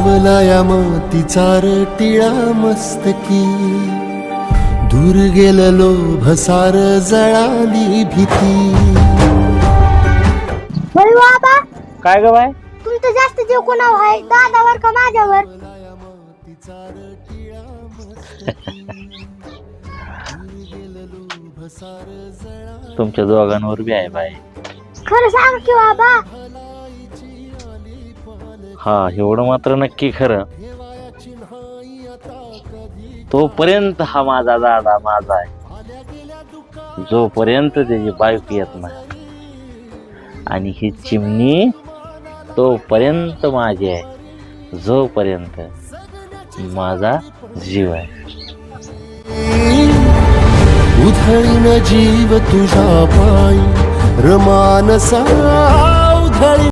लावला या मातीचा टिळा मस्तकी, दूर गेलं लोभ सार जळाली भीती. बरं बाबा, काय ग बाय? तुमचं जास्त जीव कोणावर आहे, दादावर का माझ्यावर? तुमच्या दोघांवर बी आहे बाय. खरं सांग की बाबा. हा, एवढं मात्र नक्की खरं, तोपर्यंत हा माझा दादा माझा आहे, जोपर्यंत त्याची बायको येत नाही. आणि ही चिमणी तोपर्यंत माझी आहे, जोपर्यंत माझा जीव आहे. उधळीन जीव तुझा पायी रमानसा उधळी